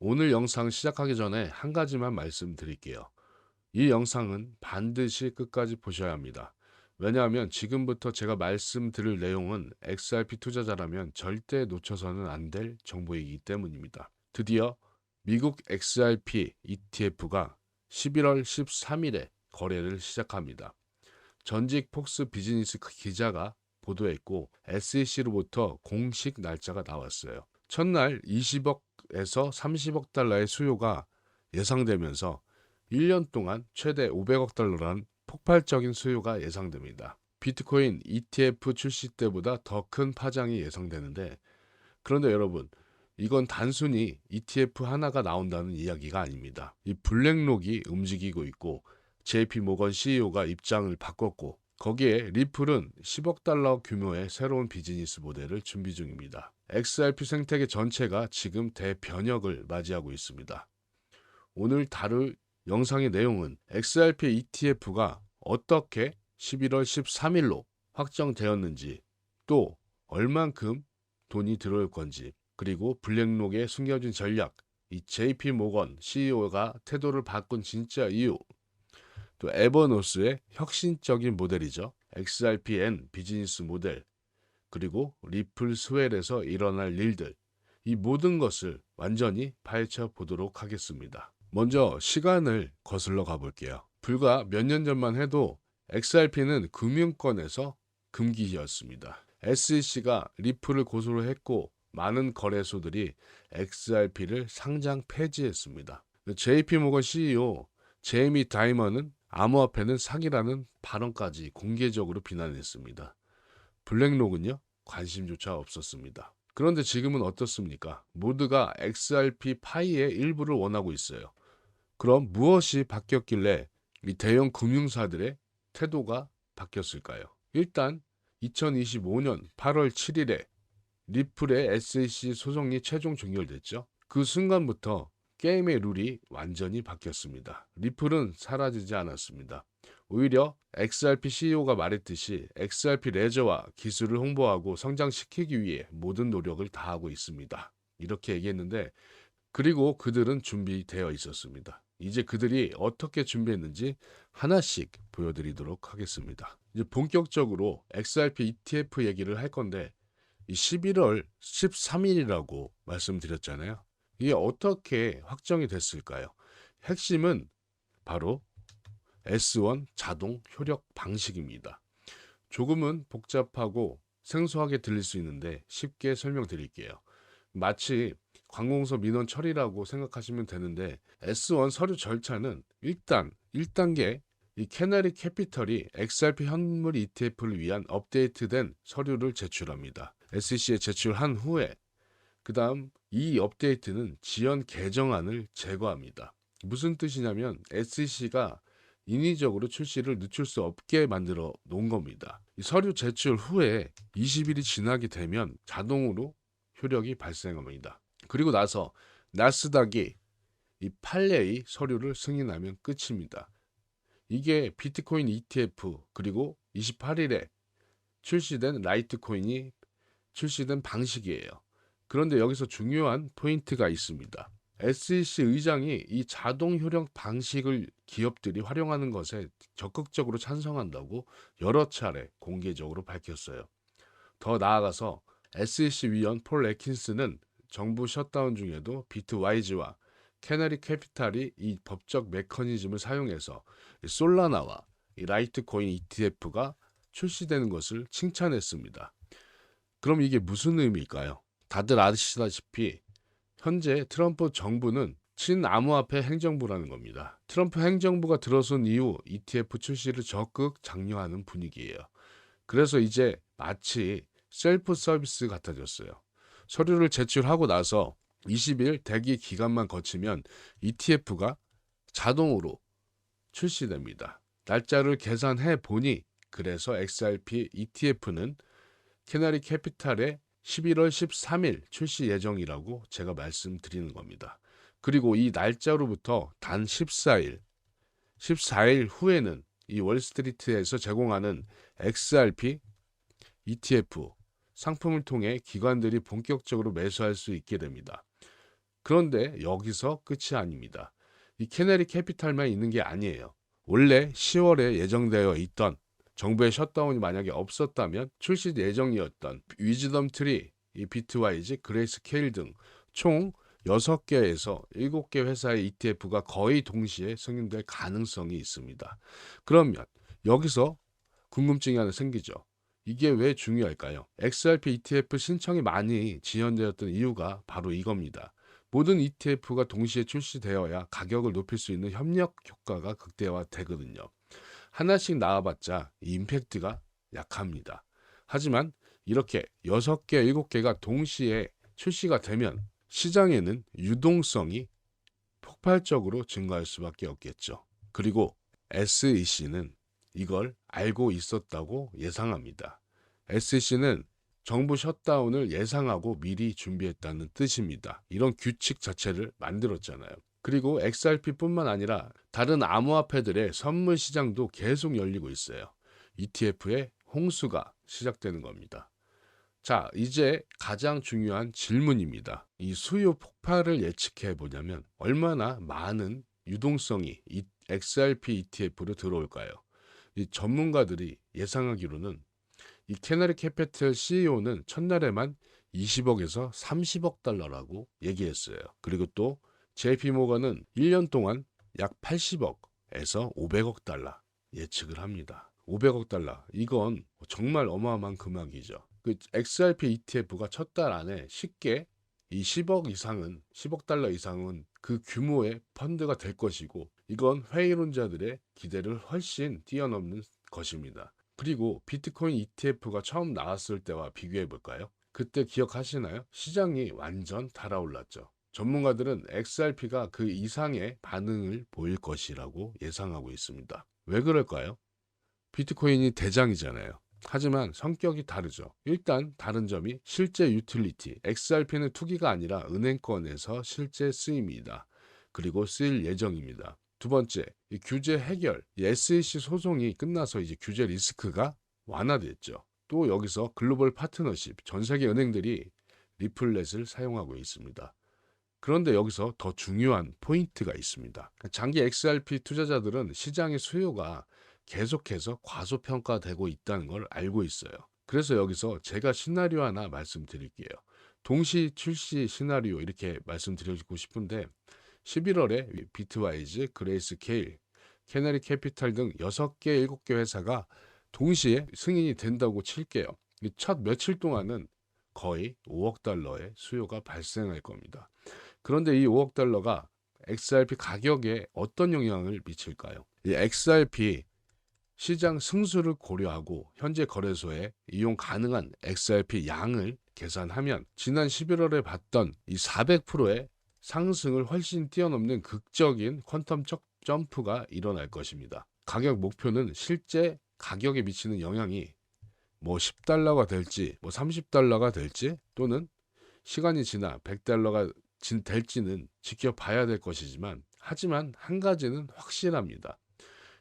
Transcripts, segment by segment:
오늘 영상 시작하기 전에 한 가지만 말씀드릴게요. 이 영상은 반드시 끝까지 보셔야 합니다. 왜냐하면 지금부터 제가 말씀드릴 내용은 XRP 투자자라면 절대 놓쳐서는 안 될 정보이기 때문입니다. 드디어 미국 XRP ETF가 11월 13일에 거래를 시작합니다. 전직 폭스 비즈니스 기자가 보도했고 SEC로부터 공식 날짜가 나왔어요. 첫날 20억에서 30억 달러의 수요가 예상되면서 1년 동안 최대 500억 달러라는 폭발적인 수요가 예상됩니다. 비트코인 ETF 출시 때보다 더 큰 파장이 예상되는데, 그런데 여러분, 이건 단순히 ETF 하나가 나온다는 이야기가 아닙니다. 이 블랙록이 움직이고 있고 JP 모건 CEO가 입장을 바꿨고, 거기에 리플은 10억 달러 규모의 새로운 비즈니스 모델을 준비 중입니다. XRP 생태계 전체가 지금 대변혁을 맞이하고 있습니다. 오늘 다룰 영상의 내용은 XRP ETF가 어떻게 11월 13일로 확정되었는지, 또 얼만큼 돈이 들어올 건지, 그리고 블랙록에 숨겨진 전략, 이 JP 모건 CEO가 태도를 바꾼 진짜 이유, 또 에버노스의 혁신적인 모델이죠. XRPN 비즈니스 모델, 그리고 리플 스웰에서 일어날 일들, 이 모든 것을 완전히 파헤쳐 보도록 하겠습니다. 먼저 시간을 거슬러 가볼게요. 불과 몇 년 전만 해도 XRP는 금융권에서 금기였습니다. SEC가 리플을 고소를 했고 많은 거래소들이 XRP를 상장 폐지했습니다. JP모건 CEO 제이미 다이먼은 암호화폐는 사기라는 발언까지 공개적으로 비난했습니다. 블랙록은요, 관심조차 없었습니다. 그런데 지금은 어떻습니까? 모두가 XRP 파이의 일부를 원하고 있어요. 그럼 무엇이 바뀌었길래 이 대형 금융사들의 태도가 바뀌었을까요? 일단 2025년 8월 7일에 리플의 SEC 소송이 최종 종결됐죠. 그 순간부터 게임의 룰이 완전히 바뀌었습니다. 리플은 사라지지 않았습니다. 오히려 XRP CEO가 말했듯이 XRP 레저와 기술을 홍보하고 성장시키기 위해 모든 노력을 다하고 있습니다. 이렇게 얘기했는데, 그리고 그들은 준비되어 있었습니다. 이제 그들이 어떻게 준비했는지 하나씩 보여드리도록 하겠습니다. 이제 본격적으로 XRP ETF 얘기를 할 건데, 이 11월 13일이라고 말씀드렸잖아요. 이게 어떻게 확정이 됐을까요? 핵심은 바로 S1 자동 효력 방식입니다. 조금은 복잡하고 생소하게 들릴 수 있는데 쉽게 설명드릴게요. 마치 관공서 민원 처리라고 생각하시면 되는데, S1 서류 절차는 일단 1단계 이 캐나리 캐피털이 XRP 현물 ETF를 위한 업데이트된 서류를 제출합니다. SEC에 제출한 후에 그 다음 이 업데이트는 지연 개정안을 제거합니다. 무슨 뜻이냐면 SEC가 인위적으로 출시를 늦출 수 없게 만들어 놓은 겁니다. 이 서류 제출 후에 20일이 지나게 되면 자동으로 효력이 발생합니다. 그리고 나서 나스닥이 이 판례의 서류를 승인하면 끝입니다. 이게 비트코인 ETF, 그리고 28일에 출시된 라이트코인이 출시된 방식이에요. 그런데 여기서 중요한 포인트가 있습니다. SEC 의장이 이 자동 효력 방식을 기업들이 활용하는 것에 적극적으로 찬성한다고 여러 차례 공개적으로 밝혔어요. 더 나아가서 SEC 위원 폴 애킨스는 정부 셧다운 중에도 비트와이즈와 캐너리 캐피탈이 이 법적 메커니즘을 사용해서 솔라나와 이 라이트코인 ETF가 출시되는 것을 칭찬했습니다. 그럼 이게 무슨 의미일까요? 다들 아시다시피 현재 트럼프 정부는 친암호화폐 행정부라는 겁니다. 트럼프 행정부가 들어선 이후 ETF 출시를 적극 장려하는 분위기예요. 그래서 이제 마치 셀프 서비스 같아졌어요. 서류를 제출하고 나서 20일 대기 기간만 거치면 ETF가 자동으로 출시됩니다. 날짜를 계산해 보니 그래서 XRP ETF는 캐나리 캐피탈의 11월 13일 출시 예정이라고 제가 말씀드리는 겁니다. 그리고 이 날짜로부터 단 14일 후에는 이 월스트리트에서 제공하는 XRP ETF 상품을 통해 기관들이 본격적으로 매수할 수 있게 됩니다. 그런데 여기서 끝이 아닙니다. 이 캐네리 캐피탈만 있는 게 아니에요. 원래 10월에 예정되어 있던 정부의 셧다운이 만약에 없었다면 출시 예정이었던 위즈덤 트리, 이 비트와이즈, 그레이스 케일 등 총 6개에서 7개 회사의 ETF가 거의 동시에 승인될 가능성이 있습니다. 그러면 여기서 궁금증이 하나 생기죠. 이게 왜 중요할까요? XRP ETF 신청이 많이 지연되었던 이유가 바로 이겁니다. 모든 ETF가 동시에 출시되어야 가격을 높일 수 있는 협력 효과가 극대화되거든요. 하나씩 나와봤자 이 임팩트가 약합니다. 하지만 이렇게 6개, 7개가 동시에 출시가 되면 시장에는 유동성이 폭발적으로 증가할 수밖에 없겠죠. 그리고 SEC는 이걸 알고 있었다고 예상합니다. SEC는 정부 셧다운을 예상하고 미리 준비했다는 뜻입니다. 이런 규칙 자체를 만들었잖아요. 그리고 XRP뿐만 아니라 다른 암호화폐들의 선물 시장도 계속 열리고 있어요. ETF의 홍수가 시작되는 겁니다. 자, 이제 가장 중요한 질문입니다. 이 수요 폭발을 예측해 보냐면 얼마나 많은 유동성이 이 XRP ETF로 들어올까요? 이 전문가들이 예상하기로는 이 캐나리 캐피털 CEO는 첫날에만 20억에서 30억 달러라고 얘기했어요. 그리고 또 JP 모건은 1년 동안 약 80억에서 500억 달러 예측을 합니다. 500억 달러, 이건 정말 어마어마한 금액이죠. 그 XRP ETF가 첫 달 안에 쉽게 이 10억 이상은, 10억 달러 이상은 그 규모의 펀드가 될 것이고, 이건 회의론자들의 기대를 훨씬 뛰어넘는 것입니다. 그리고 비트코인 ETF가 처음 나왔을 때와 비교해 볼까요? 그때 기억하시나요? 시장이 완전 달아올랐죠. 전문가들은 XRP가 그 이상의 반응을 보일 것이라고 예상하고 있습니다. 왜 그럴까요? 비트코인이 대장이잖아요. 하지만 성격이 다르죠. 일단 다른 점이 실제 유틸리티. XRP는 투기가 아니라 은행권에서 실제 쓰임이다. 그리고 쓰일 예정입니다. 두 번째, 이 규제 해결. 이 SEC 소송이 끝나서 이제 규제 리스크가 완화됐죠. 또 여기서 글로벌 파트너십, 전 세계 은행들이 리플렛을 사용하고 있습니다. 그런데 여기서 더 중요한 포인트가 있습니다. 장기 XRP 투자자들은 시장의 수요가 계속해서 과소평가되고 있다는 걸 알고 있어요. 그래서 여기서 제가 시나리오 하나 말씀드릴게요. 동시 출시 시나리오 이렇게 말씀드리고 싶은데 11월에 비트와이즈, 그레이스 케일, 캐너리 캐피탈 등 6개, 7개 회사가 동시에 승인이 된다고 칠게요. 첫 며칠 동안은 거의 5억 달러의 수요가 발생할 겁니다. 그런데 이 5억 달러가 XRP 가격에 어떤 영향을 미칠까요? 이 XRP 시장 승수를 고려하고 현재 거래소에 이용 가능한 XRP 양을 계산하면 지난 11월에 봤던 이 400%의 상승을 훨씬 뛰어넘는 극적인 퀀텀적 점프가 일어날 것입니다. 가격 목표는 실제 가격에 미치는 영향이 뭐 10달러가 될지 뭐 30달러가 될지 또는 시간이 지나 100달러가 될지는 지켜봐야 될 것이지만, 하지만 한 가지는 확실합니다.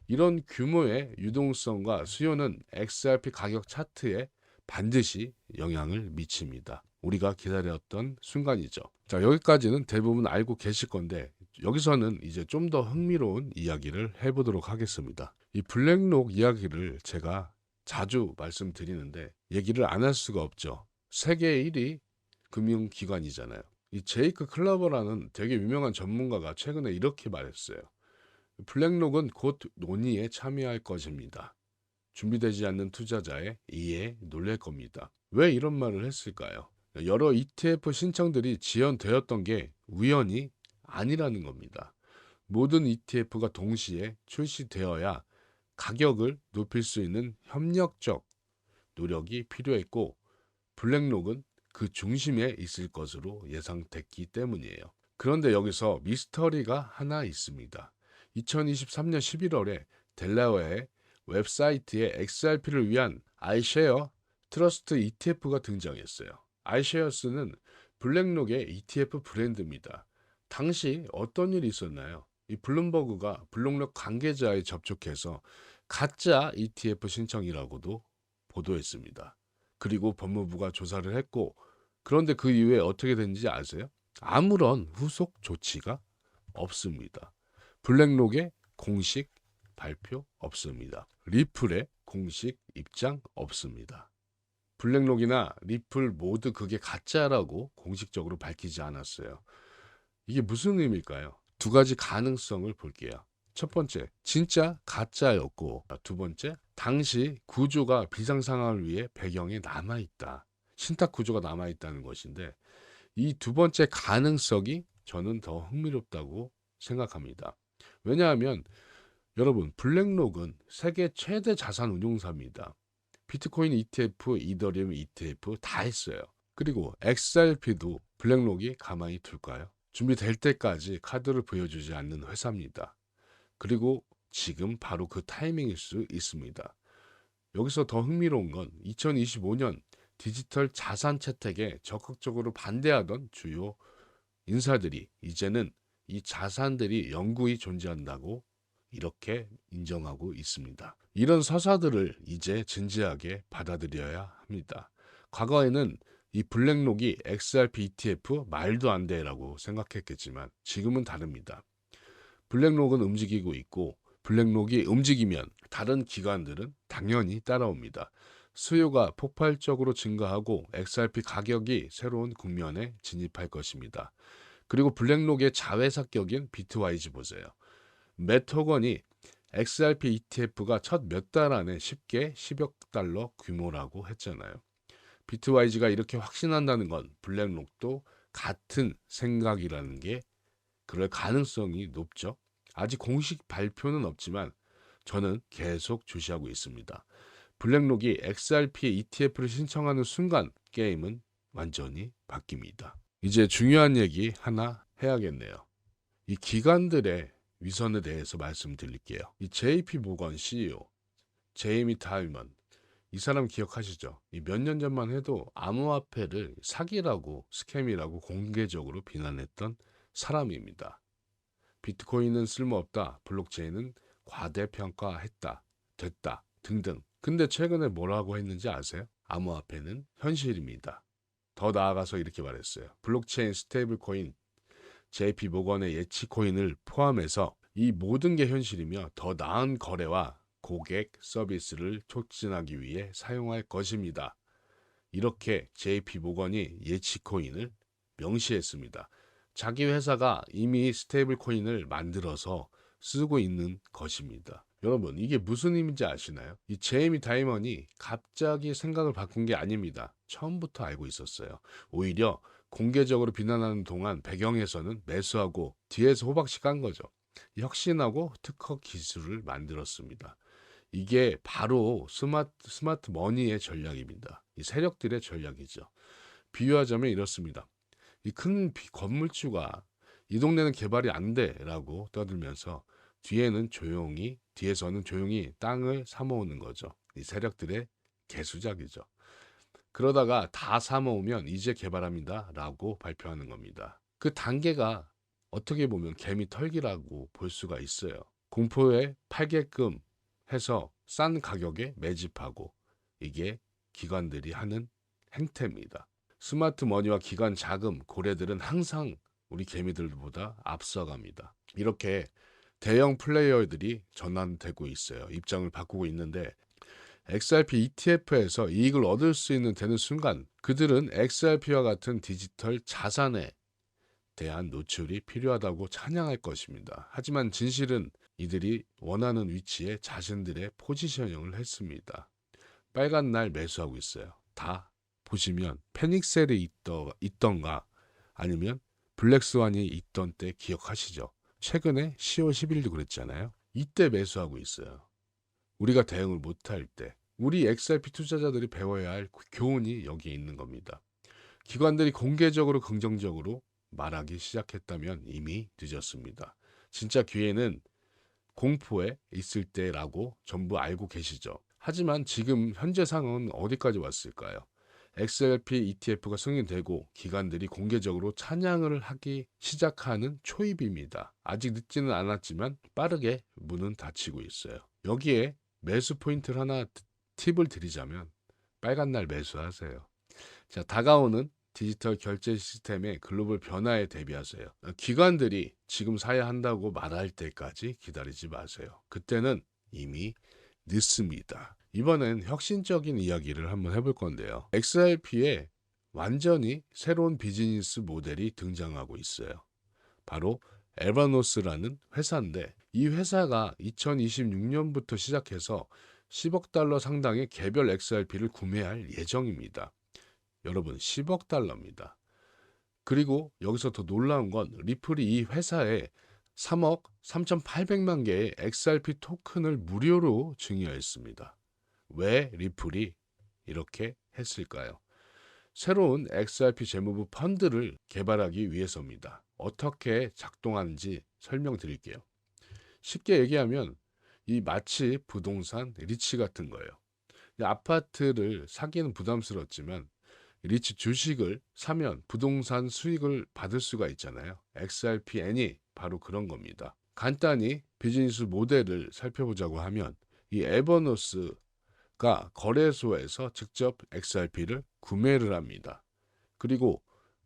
이런 규모의 유동성과 수요는 XRP 가격 차트에 반드시 영향을 미칩니다. 우리가 기다렸던 순간이죠. 자, 여기까지는 대부분 알고 계실 건데 여기서는 이제 좀 더 흥미로운 이야기를 해보도록 하겠습니다. 이 블랙록 이야기를 제가 자주 말씀드리는데 얘기를 안 할 수가 없죠. 세계 1위 금융기관이잖아요. 이 제이크 클러버라는 되게 유명한 전문가가 최근에 이렇게 말했어요. 블랙록은 곧 논의에 참여할 것입니다. 준비되지 않는 투자자의 이해에 놀랄 겁니다. 왜 이런 말을 했을까요? 여러 ETF 신청들이 지연되었던 게 우연이 아니라는 겁니다. 모든 ETF가 동시에 출시되어야 가격을 높일 수 있는 협력적 노력이 필요했고, 블랙록은 그 중심에 있을 것으로 예상됐기 때문이에요. 그런데 여기서 미스터리가 하나 있습니다. 2023년 11월에 델라웨어의 웹사이트에 XRP를 위한 iShare 트러스트 ETF가 등장했어요. iShares는 블랙록의 ETF 브랜드입니다. 당시 어떤 일이 있었나요? 이 블룸버그가 블랙록 관계자에 접촉해서 가짜 ETF 신청이라고도 보도했습니다. 그리고 법무부가 조사를 했고, 그런데 그 이후에 어떻게 된지 아세요? 아무런 후속 조치가 없습니다. 블랙록의 공식 발표 없습니다. 리플의 공식 입장 없습니다. 블랙록이나 리플 모두 그게 가짜라고 공식적으로 밝히지 않았어요. 이게 무슨 의미일까요? 두 가지 가능성을 볼게요. 첫 번째, 진짜 가짜였고, 두 번째, 당시 구조가 비상 상황을 위해 배경에 남아있다. 신탁 구조가 남아있다는 것인데, 이 두 번째 가능성이 저는 더 흥미롭다고 생각합니다. 왜냐하면 여러분, 블랙록은 세계 최대 자산 운용사입니다. 비트코인 ETF, 이더리움 ETF 다 했어요. 그리고 XRP도 블랙록이 가만히 둘까요? 준비될 때까지 카드를 보여주지 않는 회사입니다. 그리고 지금 바로 그 타이밍일 수 있습니다. 여기서 더 흥미로운 건 2025년 디지털 자산 채택에 적극적으로 반대하던 주요 인사들이 이제는 이 자산들이 영구히 존재한다고 이렇게 인정하고 있습니다. 이런 서사들을 이제 진지하게 받아들여야 합니다. 과거에는 이 블랙록이 XRP ETF 말도 안 돼라고 생각했겠지만 지금은 다릅니다. 블랙록은 움직이고 있고 블랙록이 움직이면 다른 기관들은 당연히 따라옵니다. 수요가 폭발적으로 증가하고 XRP 가격이 새로운 국면에 진입할 것입니다. 그리고 블랙록의 자회사격인 비트와이즈 보세요. 메토건이 XRP ETF가 첫 몇 달 안에 쉽게 10억 달러 규모라고 했잖아요. 비트와이즈가 이렇게 확신한다는 건 블랙록도 같은 생각이라는 게 그럴 가능성이 높죠. 아직 공식 발표는 없지만 저는 계속 주시하고 있습니다. 블랙록이 XRP ETF를 신청하는 순간 게임은 완전히 바뀝니다. 이제 중요한 얘기 하나 해야겠네요. 이 기관들의 위선에 대해서 말씀드릴게요. 이 JP 모건 CEO 제이미 다일먼 이 사람 기억하시죠? 몇 년 전만 해도 암호화폐를 사기라고 스캠이라고 공개적으로 비난했던 사람입니다. 비트코인은 쓸모없다, 블록체인은 과대평가했다, 됐다 등등. 근데 최근에 뭐라고 했는지 아세요? 암호화폐는 현실입니다. 더 나아가서 이렇게 말했어요. 블록체인, 스테이블코인, JP 모건의 예치 코인을 포함해서 이 모든 게 현실이며 더 나은 거래와 고객 서비스를 촉진하기 위해 사용할 것입니다. 이렇게 JP 모건이 예치 코인을 명시했습니다. 자기 회사가 이미 스테이블 코인을 만들어서 쓰고 있는 것입니다. 여러분, 이게 무슨 의미인지 아시나요? 이 제이미 다이먼이 갑자기 생각을 바꾼 게 아닙니다. 처음부터 알고 있었어요. 오히려 공개적으로 비난하는 동안 배경에서는 매수하고 뒤에서 호박씩 한 거죠. 혁신하고 특허 기술을 만들었습니다. 이게 바로 스마트 머니의 전략입니다. 이 세력들의 전략이죠. 비유하자면 이렇습니다. 이 큰 건물주가 이 동네는 개발이 안 돼라고 떠들면서 뒤에서는 조용히 땅을 사모으는 거죠. 이 세력들의 개수작이죠. 그러다가 다 사모으면 이제 개발합니다라고 발표하는 겁니다. 그 단계가 어떻게 보면 개미 털기라고 볼 수가 있어요. 공포에 팔게끔 해서 싼 가격에 매집하고 이게 기관들이 하는 행태입니다. 스마트 머니와 기관 자금, 고래들은 항상 우리 개미들보다 앞서갑니다. 이렇게 대형 플레이어들이 전환되고 있어요. 입장을 바꾸고 있는데 XRP ETF에서 이익을 얻을 수 있는 되는 순간 그들은 XRP와 같은 디지털 자산에 대한 노출이 필요하다고 찬양할 것입니다. 하지만 진실은 이들이 원하는 위치에 자신들의 포지셔닝을 했습니다. 빨간 날 매수하고 있어요. 다 보시면 패닉셀이 있던가 아니면 블랙스완이 있던 때 기억하시죠? 최근에 10월 10일도 그랬잖아요. 이때 매수하고 있어요. 우리가 대응을 못할 때 우리 XRP 투자자들이 배워야 할 교훈이 여기에 있는 겁니다. 기관들이 공개적으로 긍정적으로 말하기 시작했다면 이미 늦었습니다. 진짜 기회는 공포에 있을 때라고 전부 알고 계시죠. 하지만 지금 현재 상황은 어디까지 왔을까요? XRP ETF가 승인되고 기관들이 공개적으로 찬양을 하기 시작하는 초입입니다. 아직 늦지는 않았지만 빠르게 문은 닫히고 있어요. 여기에 매수 포인트를 하나 팁을 드리자면 빨간 날 매수하세요. 자, 다가오는 디지털 결제 시스템의 글로벌 변화에 대비하세요. 기관들이 지금 사야 한다고 말할 때까지 기다리지 마세요. 그때는 이미 늦습니다. 이번엔 혁신적인 이야기를 한번 해볼 건데요. XRP에 완전히 새로운 비즈니스 모델이 등장하고 있어요. 바로 에바노스라는 회사인데, 이 회사가 2026년부터 시작해서 10억 달러 상당의 개별 XRP를 구매할 예정입니다. 여러분, 10억 달러입니다. 그리고 여기서 더 놀라운 건 리플이 이 회사에 3억 3,800만 개의 XRP 토큰을 무료로 증여했습니다. 왜 리플이 이렇게 했을까요? 새로운 XRP 재무부 펀드를 개발하기 위해서입니다. 어떻게 작동하는지 설명드릴게요. 쉽게 얘기하면 이 마치 부동산 리츠 같은 거예요. 이 아파트를 사기는 부담스럽지만 리츠 주식을 사면 부동산 수익을 받을 수가 있잖아요. XRPN이 바로 그런 겁니다. 간단히 비즈니스 모델을 살펴보자고 하면 이 에버노스가 거래소에서 직접 XRP를 구매를 합니다. 그리고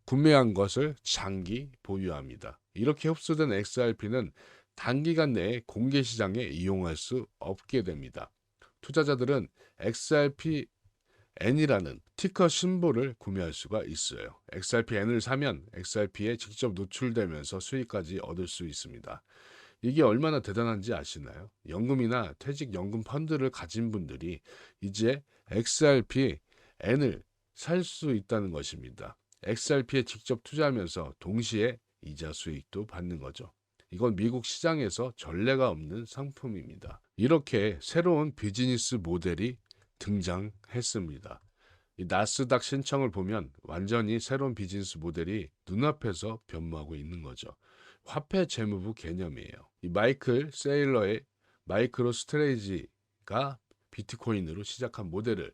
구매한 것을 장기 보유합니다. 이렇게 흡수된 XRP는 단기간 내에 공개 시장에 이용할 수 없게 됩니다. 투자자들은 XRP N이라는 티커 심볼을 구매할 수가 있어요. XRP-N을 사면 XRP에 직접 노출되면서 수익까지 얻을 수 있습니다. 이게 얼마나 대단한지 아시나요? 연금이나 퇴직연금 펀드를 가진 분들이 이제 XRP-N을 살 수 있다는 것입니다. XRP에 직접 투자하면서 동시에 이자 수익도 받는 거죠. 이건 미국 시장에서 전례가 없는 상품입니다. 이렇게 새로운 비즈니스 모델이 등장했습니다. 이 나스닥 신청을 보면 완전히 새로운 비즈니스 모델이 눈앞에서 변모하고 있는 거죠. 화폐 재무부 개념이에요. 이 마이클 세일러의 마이크로 스트레이지가 비트코인으로 시작한 모델을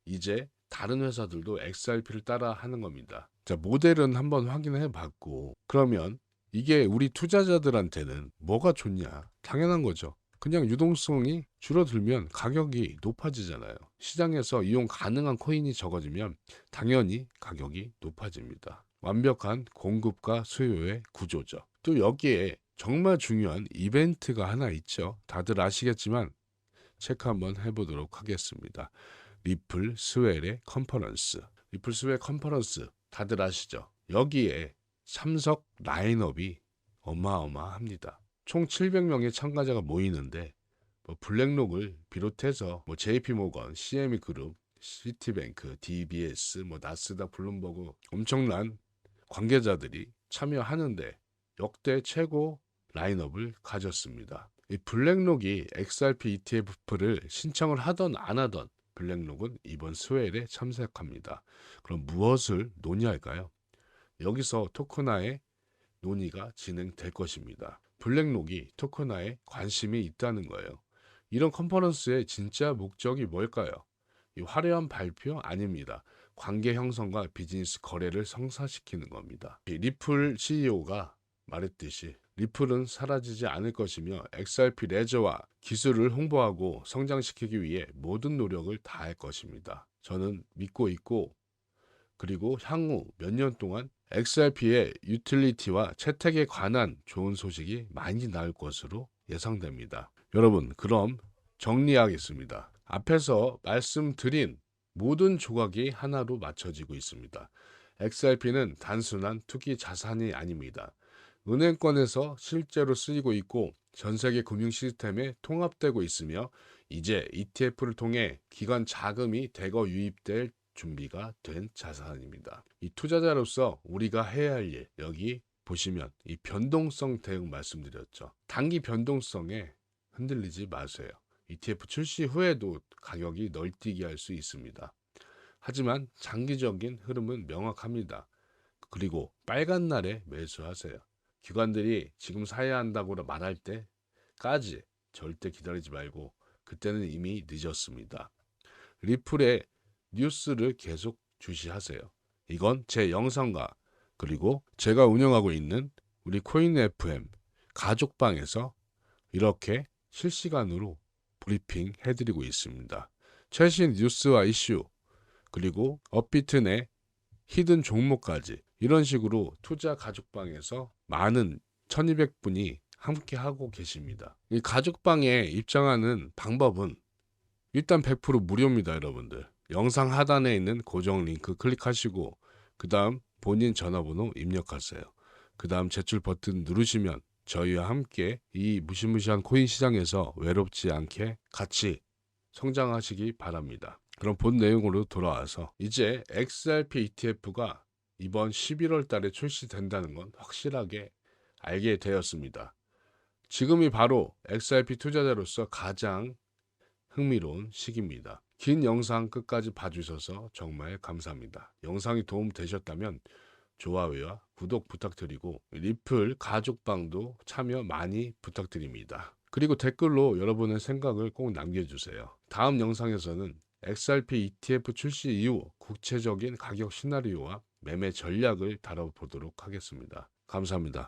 이제 다른 회사들도 XRP를 따라 하는 겁니다. 자, 모델은 한번 확인해 봤고, 그러면 이게 우리 투자자들한테는 뭐가 좋냐? 당연한 거죠. 그냥 유동성이 줄어들면 가격이 높아지잖아요. 시장에서 이용 가능한 코인이 적어지면 당연히 가격이 높아집니다. 완벽한 공급과 수요의 구조죠. 또 여기에 정말 중요한 이벤트가 하나 있죠. 다들 아시겠지만 체크 한번 해보도록 하겠습니다. 리플 스웰의 컨퍼런스. 리플 스웰 컨퍼런스 다들 아시죠? 여기에 참석 라인업이 어마어마합니다. 총 700명의 참가자가 모이는데 블랙록을 비롯해서 JP모건, CME 그룹, 시티뱅크, DBS, 나스닥, 블룸버그 엄청난 관계자들이 참여하는데 역대 최고 라인업을 가졌습니다. 이 블랙록이 XRP ETF를 신청을 하던 안 하던 블랙록은 이번 스웰에 참석합니다. 그럼 무엇을 논의할까요? 여기서 토큰화의 논의가 진행될 것입니다. 블랙록이 토큰화에 관심이 있다는 거예요. 이런 컨퍼런스의 진짜 목적이 뭘까요? 이 화려한 발표 아닙니다. 관계 형성과 비즈니스 거래를 성사시키는 겁니다. 리플 CEO가 말했듯이 리플은 사라지지 않을 것이며 XRP 레저와 기술을 홍보하고 성장시키기 위해 모든 노력을 다할 것입니다. 저는 믿고 있고, 그리고 향후 몇 년 동안 XRP의 유틸리티와 채택에 관한 좋은 소식이 많이 나올 것으로 예상됩니다. 여러분, 그럼 정리하겠습니다. 앞에서 말씀드린 모든 조각이 하나로 맞춰지고 있습니다. XRP는 단순한 투기 자산이 아닙니다. 은행권에서 실제로 쓰이고 있고 전 세계 금융 시스템에 통합되고 있으며 이제 ETF를 통해 기관 자금이 대거 유입될 준비가 된 자산입니다. 이 투자자로서 우리가 해야 할 일, 여기 보시면 이 변동성 대응 말씀드렸죠. 단기 변동성에 흔들리지 마세요. ETF 출시 후에도 가격이 널뛰게 할 수 있습니다. 하지만 장기적인 흐름은 명확합니다. 그리고 빨간 날에 매수하세요. 기관들이 지금 사야 한다고 말할 때까지 절대 기다리지 말고 그때는 이미 늦었습니다. 리플의 뉴스를 계속 주시하세요. 이건 제 영상과 그리고 제가 운영하고 있는 우리 코인 FM 가족방에서 이렇게 실시간으로 브리핑 해드리고 있습니다. 최신 뉴스와 이슈 그리고 업비트 내 히든 종목까지 이런 식으로 투자 가족방에서 많은 1200분이 함께 하고 계십니다. 이 가족방에 입장하는 방법은 일단 100% 무료입니다, 여러분들. 영상 하단에 있는 고정 링크 클릭하시고 그 다음 본인 전화번호 입력하세요. 그 다음 제출 버튼 누르시면 저희와 함께 이 무시무시한 코인 시장에서 외롭지 않게 같이 성장하시기 바랍니다. 그럼 본 내용으로 돌아와서 이제 XRP ETF가 이번 11월 달에 출시된다는 건 확실하게 알게 되었습니다. 지금이 바로 XRP 투자자로서 가장 흥미로운 시기입니다. 긴 영상 끝까지 봐주셔서 정말 감사합니다. 영상이 도움 되셨다면 좋아요와 구독 부탁드리고 리플 가족방도 참여 많이 부탁드립니다. 그리고 댓글로 여러분의 생각을 꼭 남겨주세요. 다음 영상에서는 XRP ETF 출시 이후 구체적인 가격 시나리오와 매매 전략을 다뤄보도록 하겠습니다. 감사합니다.